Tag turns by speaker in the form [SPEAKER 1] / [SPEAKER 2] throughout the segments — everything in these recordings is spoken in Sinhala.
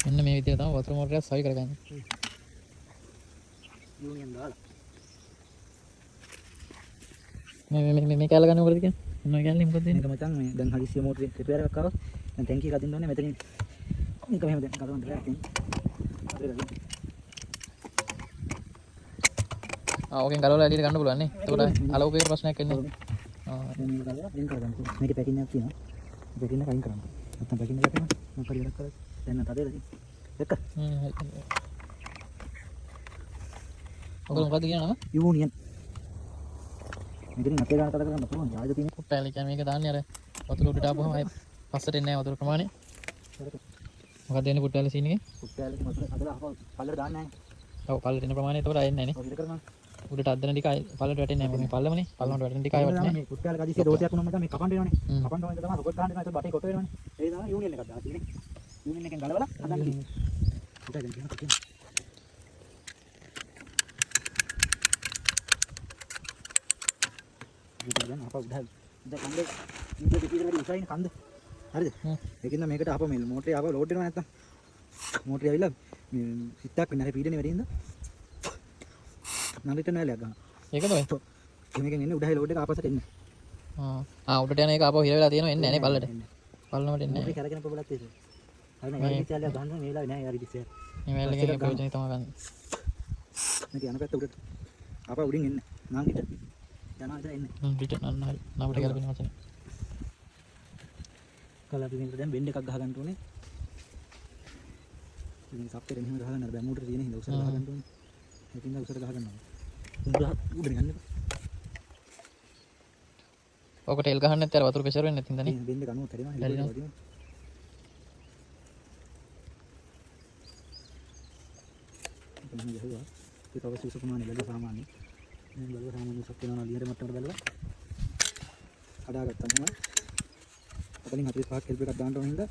[SPEAKER 1] මෙන්න මේ විදිහට තමයි වතුර මෝටරයක් සවි කරගන්නේ.
[SPEAKER 2] යූනියන් දාලා.
[SPEAKER 1] මේ කැල ගන්න මොකද කියන්නේ? මොනවා කියන්නේ මොකද දෙන්නේ?
[SPEAKER 2] මේක මචං මේ දැන් හදිස්සිය මෝටරේ රිපෙයාර් එකක් ආවා. දැන් ටැංකිය එකක් අදින්න ඕනේ මෙතනින්. මේක මෙහෙම දැන් ගලවන්න බෑ තියෙන්නේ.
[SPEAKER 1] ඕකෙන් ගලවලා එළියට ගන්න පුළුවන් නේ. එතකොට අලෝකයකට ප්‍රශ්නයක් එන්නේ නැහැ.
[SPEAKER 2] දැන් මේක ගලවලා වෙන කරගන්න. මේකේ පැකින් එකක් තියෙනවා. පැකින් එක අයින් කරන්න. නැත්තම් පැකින් එක යනවා. මොකක් හරි වැඩක් කරලා දැන් නැත අදේද දෙක.
[SPEAKER 1] හරි. ඔක මොකද්ද කියන නම?
[SPEAKER 2] යූනියන්. මෙතනින් අපේ ගාන කඩ කරන්න පුළුවන්. ආයත තියෙන
[SPEAKER 1] කුට්ටෑලි කියන්නේ මේක දාන්නේ අර වතුර උඩට ආපුවම ආයෙ පස්සට එන්නේ නැහැ වතුර ප්‍රමාණය. මොකක්ද එන්නේ කුට්ටෑලි සීන් එකේ?
[SPEAKER 2] කුට්ටෑලි වතුර අදලා අපව පල්ලට දාන්නේ නැහැ.
[SPEAKER 1] ඔව් පල්ලට එන ප්‍රමාණය එතකොට ආයෙ එන්නේ නැහැ නේ.
[SPEAKER 2] ඔය විතර කරනවා.
[SPEAKER 1] උඩට අද්දන ටික ආයෙ පල්ලට වැටෙන්නේ නැහැ. මේ පල්ලමනේ. පල්ලමට වැටෙන ටික ආයෙ වැටෙන්නේ නැහැ.
[SPEAKER 2] මේ කුට්ටෑලි කදිසිය දෝෂයක් වුණාම තමයි මේ කපන්න වෙනවනේ. කපන්න ඕනේ තමයි රොකට් ගහන්න එනවා. ඒක බටේ කොට වෙනවනේ. ඒ තමයි යූනියන් එකක් දාලා තියෙන්නේ. යූනියන් එකෙන් ගලවලා හදන්න තියෙන්නේ. ඊට දැන් කියනවා. දැන් අපව උඩ කන්ද ඉන්ද දෙකේ උසයින් කන්ද හරිද ඒකින්ද මේකට අපව මේ මෝටරේ ආව ලෝඩ් වෙනවා නැත්තම් මෝටරේ ඇවිල්ලා මේ සිත්තක් වෙන හරි පීඩනේ වැඩි හින්දා නලිට නෑලයක් ගන්න
[SPEAKER 1] ඒකද ඔය
[SPEAKER 2] මේකෙන් එන්නේ උඩයි ලෝඩ් එක ආපස්සට එන්නේ
[SPEAKER 1] උඩට යන එක ආපහු හිර වෙලා තියෙනවා එන්නේ නැහැ නේ පල්ලට පල්ලමට එන්නේ
[SPEAKER 2] නැහැ කරගෙන පොබලත් ඒක හරි නෑ යාරි චාලිය ගන්න මේ වෙලාවේ නෑ යාරි දිස්සේ
[SPEAKER 1] මේ වැල්ල එකේ ප්‍රයෝජනෙ තමයි ගන්න
[SPEAKER 2] මේක යන පැත්ත උඩට ආපහු උඩින් එන්නේ නාන් හිට යනවා ඉතින් එන්නේ
[SPEAKER 1] පිට නන්න හරි නවට ගැලපෙන වචන
[SPEAKER 2] කලා අපි මේක දැන් බෙන්ඩ් එකක් ගහ ගන්න ඕනේ ඉතින් සප්පේට මෙහෙම ගහ ගන්න බෑ මෝටරේ තියෙන හින්දා උසට ගහ ගන්න ඕනේ ඒකින්ද උසට ගහ ගන්නවා උඩ ගන්න
[SPEAKER 1] ඔක ටෙල් ගහන්න නැත්නම් වතුර ප්‍රෙෂර් වෙන්නේ නැතිද නේ
[SPEAKER 2] බෙන්ඩ් එක අනුව හැදෙනවා හෙලිනවා වදිනවා මෙහෙම ගහුවා ඒක අවශ්‍ය උස ප්‍රමාණය බැලුවා සාමාන්‍ය දැන් බලුවා සාමාන්‍ය උසක් වෙනවා ලියර මට්ටමට බැලුවා හදාගත්තා තමයි අතලින් 45ක් හෙල්ප් එකක් දාන්න ඕන හින්දා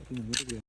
[SPEAKER 2] ඉතින් මේක